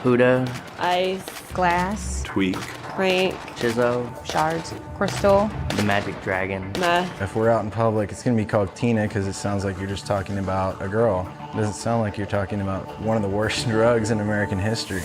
Huda, Ice, Glass, Tweak. crank, Chizo, shards, crystal. the Magic Dragon. meth. If we're out in public, it's gonna be called Tina because it sounds like you're just talking about a girl. It doesn't sound like you're talking about one of the worst drugs in American history.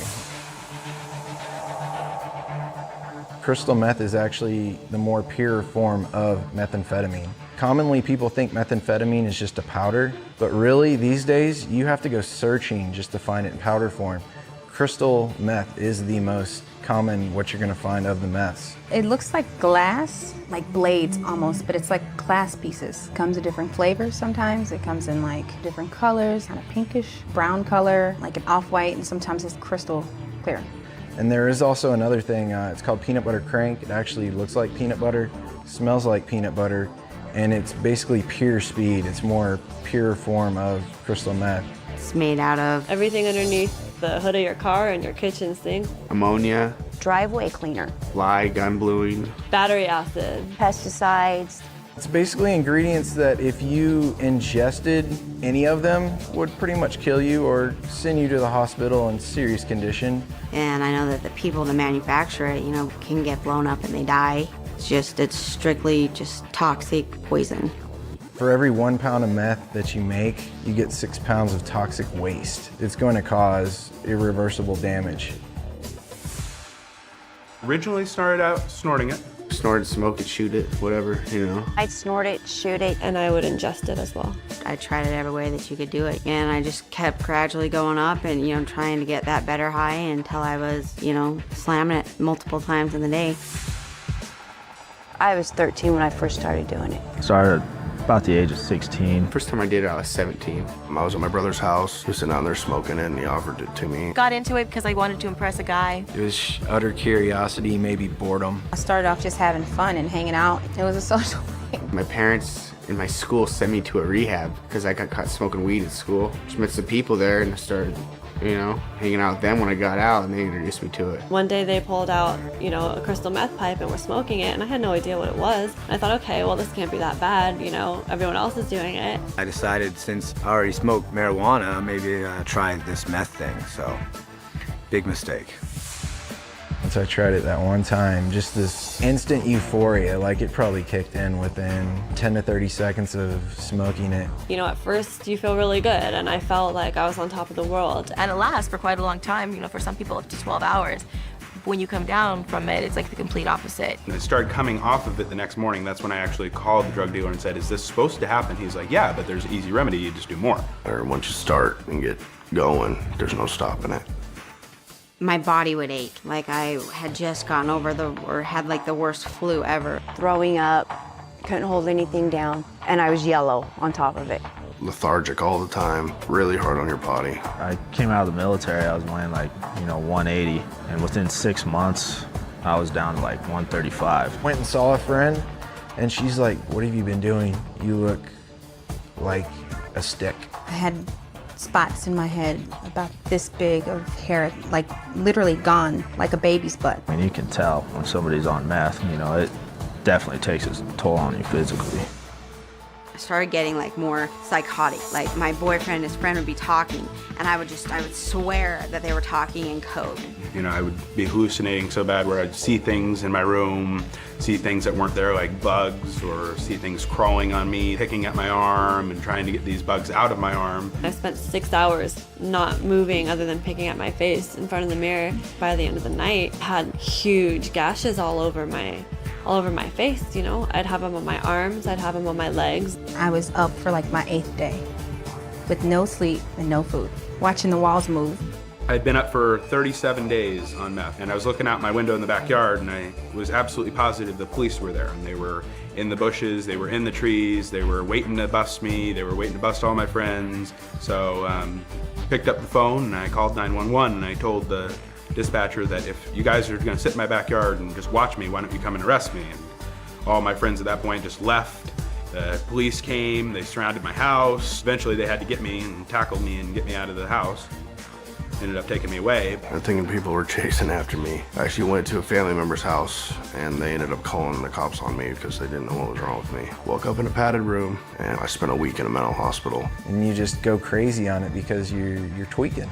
Crystal meth is actually the more pure form of methamphetamine. Commonly, people think methamphetamine is just a powder, but really, these days, you have to go searching just to find it in powder form. Crystal meth is the most common what you're gonna find of the meths. It looks like glass, like blades almost, but it's like glass pieces. Comes in different flavors sometimes. It comes in like different colors, kind of pinkish, brown color, like an off-white, and sometimes it's crystal clear. And there is also another thing, it's called peanut butter crank. It actually looks like peanut butter, smells like peanut butter, and it's basically pure speed. It's more pure form of crystal meth. It's made out of Everything underneath the hood of your car and your kitchen sink. Ammonia, driveway cleaner, lye, gun bluing. Battery acid. pesticides. It's basically ingredients that if you ingested any of them would pretty much kill you or send you to the hospital in serious condition. And I know that the people that manufacture it, can get blown up and they die. It's strictly just toxic poison. For every 1 pound of meth that you make, you get 6 pounds of toxic waste. It's going to cause irreversible damage. Originally started out snorting it. Snort it, smoke it, shoot it, whatever. I'd snort it, shoot it. And I would ingest it as well. I tried it every way that you could do it. And I just kept gradually going up and, trying to get that better high until I was, slamming it multiple times in the day. I was 13 when I first started doing it. Started about the age of 16. First time I did it, I was 17. I was at my brother's house. He was sitting down there smoking it, and he offered it to me. Got into it because I wanted to impress a guy. It was utter curiosity, maybe boredom. I started off just having fun and hanging out. It was a social thing. My parents in my school sent me to a rehab because I got caught smoking weed at school. Just met some people there and I started, hanging out with them when I got out, and they introduced me to it. One day they pulled out, a crystal meth pipe and were smoking it, and I had no idea what it was. I thought, okay, well, this can't be that bad, everyone else is doing it. I decided since I already smoked marijuana, maybe try this meth thing, so big mistake. Once I tried it that one time, just this instant euphoria, like it probably kicked in within 10 to 30 seconds of smoking it. At first you feel really good, and I felt like I was on top of the world. And it lasts for quite a long time, for some people up to 12 hours. When you come down from it, it's like the complete opposite. And I started coming off of it the next morning. That's when I actually called the drug dealer and said, is this supposed to happen? He's like, yeah, but there's an easy remedy, you just do more. Or once you start and get going, there's no stopping it. My body would ache, like I had just gotten over had like the worst flu ever. Throwing up, couldn't hold anything down, and I was yellow on top of it. Lethargic all the time, really hard on your body. I came out of the military, I was weighing 180, and within 6 months, I was down to 135. Went and saw a friend, and she's like, what have you been doing? You look like a stick. I had spots in my head about this big of hair, literally gone, like a baby's butt. You can tell when somebody's on meth, it definitely takes its toll on you physically. I started getting more psychotic. Like my boyfriend and his friend would be talking, and I would swear that they were talking in code. I would be hallucinating so bad where I'd see things in my room, see things that weren't there like bugs, or see things crawling on me, picking at my arm and trying to get these bugs out of my arm. I spent 6 hours not moving other than picking at my face in front of the mirror. By the end of the night, I had huge gashes all over my face, I'd have them on my arms, I'd have them on my legs. I was up for my 8th day with no sleep and no food, watching the walls move. I'd been up for 37 days on meth, and I was looking out my window in the backyard, and I was absolutely positive the police were there, and they were in the bushes, they were in the trees, they were waiting to bust me, they were waiting to bust all my friends. So picked up the phone and I called 911, and I told the dispatcher that if you guys are gonna sit in my backyard and just watch me, why don't you come and arrest me? And all my friends at that point just left. The police came, they surrounded my house. Eventually they had to get me and tackle me and get me out of the house. ended up taking me away. I'm thinking people were chasing after me. I actually went to a family member's house and they ended up calling the cops on me because they didn't know what was wrong with me. Woke up in a padded room and I spent a week in a mental hospital. And you just go crazy on it because you're tweaking.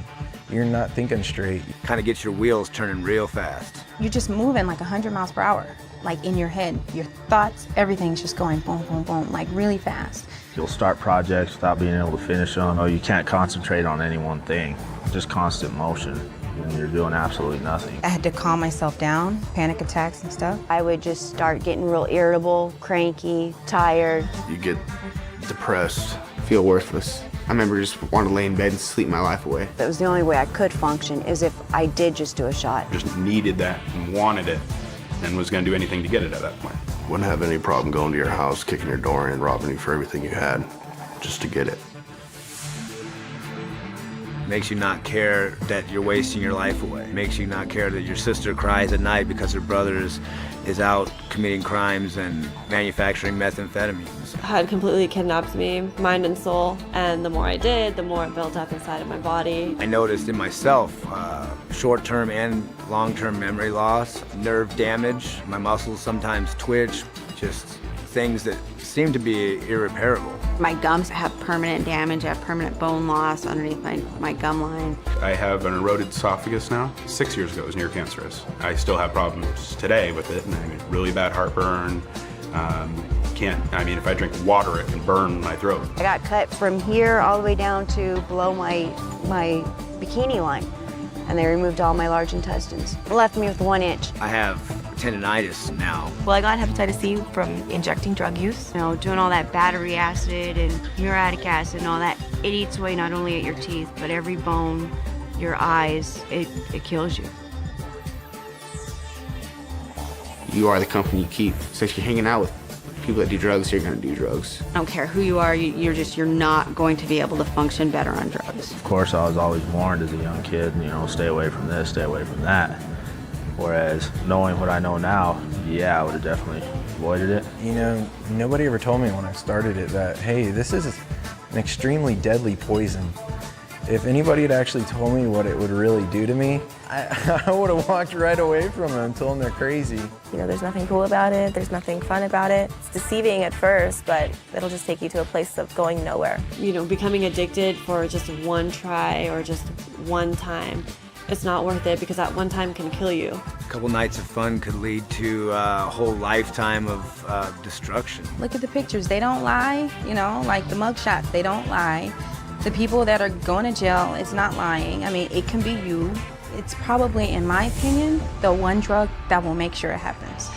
You're not thinking straight. Kind of gets your wheels turning real fast. You're just moving like 100 miles per hour, like in your head. Your thoughts, everything's just going boom, boom, boom, like really fast. You'll start projects without being able to finish them. Or you can't concentrate on any one thing. Just constant motion. And you're doing absolutely nothing. I had to calm myself down, panic attacks and stuff. I would just start getting real irritable, cranky, tired. You get depressed. Feel worthless. I remember just wanting to lay in bed and sleep my life away. That was the only way I could function, is if I did just do a shot. Just needed that and wanted it and was going to do anything to get it at that point. Wouldn't have any problem going to your house, kicking your door in, robbing you for everything you had, just to get it. Makes you not care that you're wasting your life away. Makes you not care that your sister cries at night because her brother is out committing crimes and manufacturing methamphetamines. Had completely kidnapped me, mind and soul, and the more I did, the more it built up inside of my body. I noticed in myself short-term and long-term memory loss, nerve damage, my muscles sometimes twitch, just things that seem to be irreparable. My gums have permanent damage. I have permanent bone loss underneath my gum line. I have an eroded esophagus now. 6 years ago, it was near cancerous. I still have problems today with it. I mean, really bad heartburn. If I drink water, it can burn my throat. I got cut from here all the way down to below my bikini line, and they removed all my large intestines. It left me with 1 inch. I have tendinitis now. Well, I got hepatitis C from injecting drug use. You know, doing all that battery acid and muriatic acid and all that, it eats away not only at your teeth, but every bone, your eyes, it kills you. You are the company you keep. So if you're hanging out with people that do drugs, you're gonna do drugs. I don't care who you are, you're not going to be able to function better on drugs. Of course, I was always warned as a young kid, stay away from this, stay away from that. Whereas knowing what I know now, yeah, I would have definitely avoided it. Nobody ever told me when I started it that, hey, this is an extremely deadly poison. If anybody had actually told me what it would really do to me, I would have walked right away from them and told them they're crazy. There's nothing cool about it. There's nothing fun about it. It's deceiving at first, but it'll just take you to a place of going nowhere. Becoming addicted for just one try or just one time, it's not worth it because that one time can kill you. A couple nights of fun could lead to a whole lifetime of destruction. Look at the pictures, they don't lie, like the mug shots, they don't lie. The people that are going to jail, it's not lying. I mean, it can be you. It's probably, in my opinion, the one drug that will make sure it happens.